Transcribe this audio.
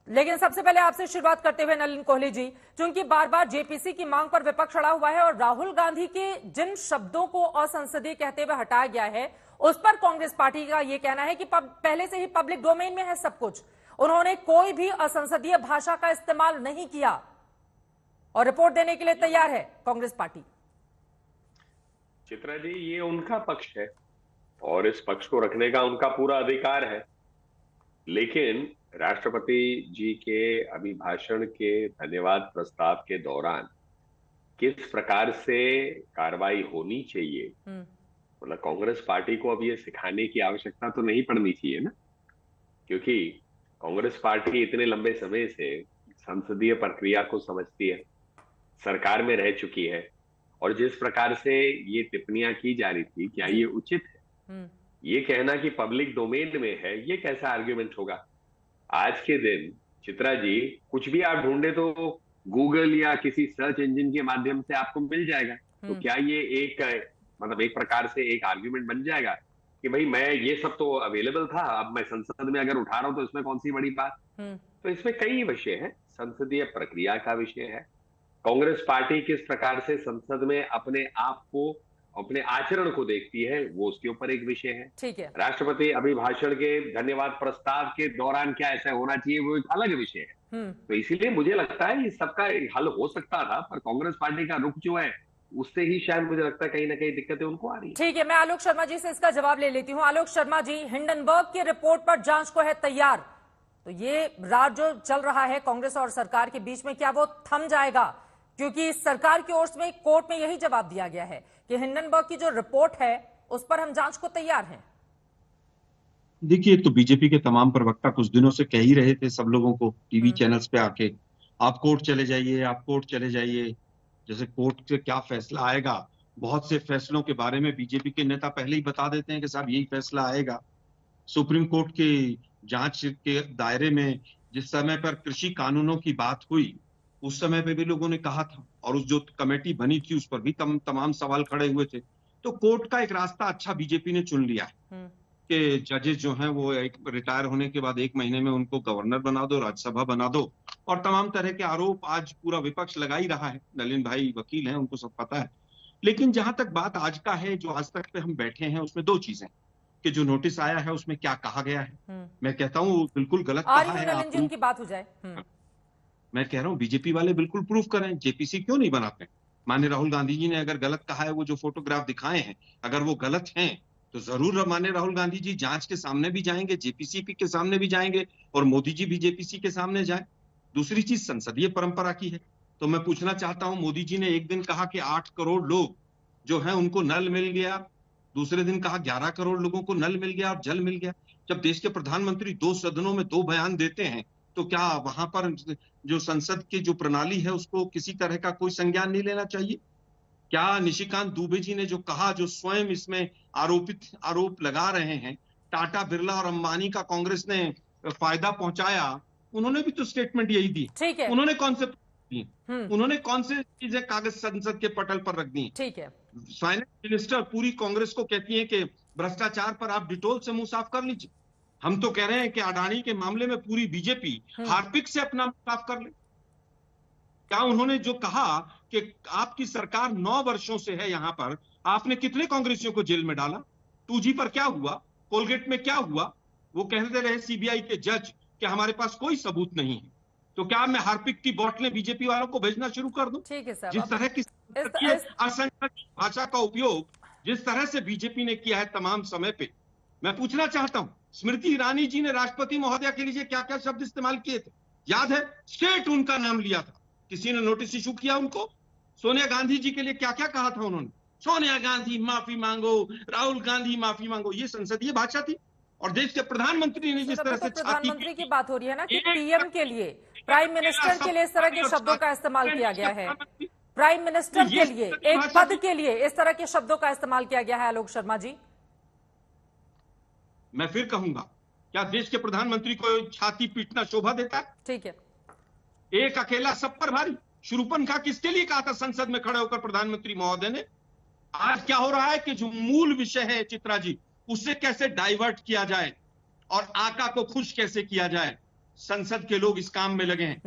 लेकिन सबसे पहले आपसे शुरुआत करते हुए नलिन कोहली जी, क्योंकि बार बार जेपीसी की मांग पर विपक्ष अड़ा हुआ है और राहुल गांधी के जिन शब्दों को असंसदीय कहते हुए हटाया गया है, उस पर कांग्रेस पार्टी का यह कहना है कि पहले से ही पब्लिक डोमेन में है सब कुछ। उन्होंने कोई भी असंसदीय भाषा का इस्तेमाल नहीं किया और रिपोर्ट देने के लिए तैयार है कांग्रेस पार्टी। चित्रा जी, ये उनका पक्ष है और इस पक्ष को रखने का उनका पूरा अधिकार है, लेकिन राष्ट्रपति जी के अभिभाषण के धन्यवाद प्रस्ताव के दौरान किस प्रकार से कार्रवाई होनी चाहिए, मतलब कांग्रेस पार्टी को अब ये सिखाने की आवश्यकता तो नहीं पड़नी चाहिए ना, क्योंकि कांग्रेस पार्टी इतने लंबे समय से संसदीय प्रक्रिया को समझती है, सरकार में रह चुकी है, और जिस प्रकार से ये टिप्पणियां की जा रही थी, क्या ये उचित है? ये कहना कि पब्लिक डोमेन में है, ये कैसा आर्ग्यूमेंट होगा? आज के दिन चित्रा जी, कुछ भी आप ढूंढे तो गूगल या किसी सर्च इंजन के माध्यम से आपको मिल जाएगा। तो क्या ये एक मतलब एक प्रकार से एक आर्ग्यूमेंट बन जाएगा कि भाई मैं ये सब तो अवेलेबल था, अब मैं संसद में अगर उठा रहा हूं तो इसमें कौन सी बड़ी बात? तो इसमें कई विषय है, संसदीय प्रक्रिया का विषय है, कांग्रेस पार्टी किस प्रकार से संसद में अपने आप को, अपने आचरण को देखती है, वो उसके ऊपर एक विषय है। ठीक है। राष्ट्रपति अभिभाषण के धन्यवाद प्रस्ताव के दौरान क्या ऐसा होना चाहिए, वो एक अलग विषय है। तो इसीलिए मुझे लगता है इस सबका हल हो सकता था, पर कांग्रेस पार्टी का रुख जो है उससे ही शायद मुझे लगता है कहीं ना कहीं दिक्कतें उनको आ रही है। ठीक है, मैं आलोक शर्मा जी से इसका जवाब ले लेती हूं। आलोक शर्मा जी, हिंडनबर्ग की रिपोर्ट पर जांच को है तैयार, तो ये राज जो चल रहा है कांग्रेस और सरकार के बीच में, क्या वो थम जाएगा? क्योंकि सरकार की ओर से कोर्ट में यही जवाब दिया गया है कि हिंडनबर्ग की जो रिपोर्ट है उस पर हम जांच को तैयार हैं। देखिए, तो बीजेपी के तमाम प्रवक्ता कुछ दिनों से कह ही रहे थे सब लोगों को टीवी चैनल्स पे आके, आप कोर्ट चले जाइए, आप कोर्ट चले जाइए। जैसे कोर्ट से क्या फैसला आएगा, बहुत से फैसलों के बारे में बीजेपी के नेता पहले ही बता देते हैं कि साहब यही फैसला आएगा। सुप्रीम कोर्ट की जांच के दायरे में जिस समय पर कृषि कानूनों की बात हुई, उस समय पे भी लोगों ने कहा था, और उस जो कमेटी बनी थी उस पर भी तमाम सवाल खड़े हुए थे। तो कोर्ट का एक रास्ता अच्छा बीजेपी ने चुन लिया है कि जजेस जो हैं वो एक रिटायर होने के बाद 1 महीने में उनको गवर्नर बना दो, राज्यसभा बना दो, और तमाम तरह के आरोप आज पूरा विपक्ष लगा ही रहा है। नलिन भाई वकील हैं, उनको सब पता है। लेकिन जहां तक बात आज का है, जो आज तक पे हम बैठे हैं, उसमें 2 चीजें कि जो नोटिस आया है उसमें क्या कहा गया है, मैं कहता हूँ बिल्कुल गलत कहा है। नलिन की बात हो जाए, मैं कह रहा हूँ बीजेपी वाले बिल्कुल प्रूफ करें, जेपीसी क्यों नहीं बनाते? माननीय राहुल गांधी जी ने अगर गलत कहा है, वो जो फोटोग्राफ दिखाए हैं अगर वो गलत हैं, तो जरूर माननीय राहुल गांधी जी जांच के सामने भी जाएंगे, जेपीसी के सामने भी जाएंगे, और मोदी जी भी जेपीसी के सामने जाए। दूसरी चीज संसदीय परंपरा की है, तो मैं पूछना चाहता हूं, मोदी जी ने एक दिन कहा कि 8 करोड़ लोग जो है उनको नल मिल गया, दूसरे दिन कहा 11 करोड़ लोगों को नल मिल गया और जल मिल गया। जब देश के प्रधानमंत्री 2 सदनों में 2 बयान देते हैं, तो क्या वहां पर जो संसद की जो प्रणाली है उसको किसी तरह का कोई संज्ञान नहीं लेना चाहिए? क्या निशिकांत दुबे जी ने जो कहा, जो स्वयं इसमें आरोप लगा रहे हैं, टाटा, बिरला और अंबानी का कांग्रेस ने फायदा पहुंचाया, उन्होंने भी तो स्टेटमेंट यही दी। उन्होंने कौन से उन्होंने कौन से चीजें कागज संसद के पटल पर रख दी? ठीक है, फाइनेंस मिनिस्टर पूरी कांग्रेस को कहती है कि भ्रष्टाचार पर आप डिटोल से मुंह साफ कर लीजिए। हम तो कह रहे हैं कि अडानी के मामले में पूरी बीजेपी हार्पिक से अपना मुंह साफ कर ले। क्या उन्होंने जो कहा कि आपकी सरकार 9 वर्षों से है यहां पर, आपने कितने कांग्रेसियों को जेल में डाला? 2G पर क्या हुआ? कोलगेट में क्या हुआ? वो कहते रहे सीबीआई के जज कि हमारे पास कोई सबूत नहीं है। तो क्या मैं हार्पिक की बोतलें बीजेपी वालों को भेजना शुरू कर दूं? ठीक है सर, जिस तरह की असंगत भाषा का उपयोग जिस तरह से बीजेपी ने किया है तमाम समय पे, मैं पूछना चाहता हूं, स्मृति ईरानी जी ने राष्ट्रपति महोदया के लिए क्या क्या शब्द इस्तेमाल किए थे? याद है? स्टेट उनका नाम लिया था। किसी ने नोटिस इशू किया उनको? सोनिया गांधी जी के लिए क्या क्या कहा था उन्होंने? सोनिया गांधी माफी मांगो, राहुल गांधी माफी मांगो। ये संसदीय भाषा थी। और देश के प्रधानमंत्री ने जिस तरह से प्रधानमंत्री की बात हो रही है ना कि पीएम के लिए, प्राइम मिनिस्टर के लिए इस तरह के शब्दों का इस्तेमाल किया गया है, प्राइम मिनिस्टर के लिए, एक पद के लिए इस तरह के शब्दों का इस्तेमाल किया गया है। आलोक शर्मा जी, मैं फिर कहूंगा, क्या देश के प्रधानमंत्री को छाती पीटना शोभा देता है? ठीक है, एक अकेला सब पर भारी। शूरपणखा किसके लिए कहा था संसद में खड़े होकर प्रधानमंत्री महोदय ने? आज क्या हो रहा है कि जो मूल विषय है चित्रा जी, उससे कैसे डाइवर्ट किया जाए और आका को खुश कैसे किया जाए। संसद के लोग इस काम में लगे हैं।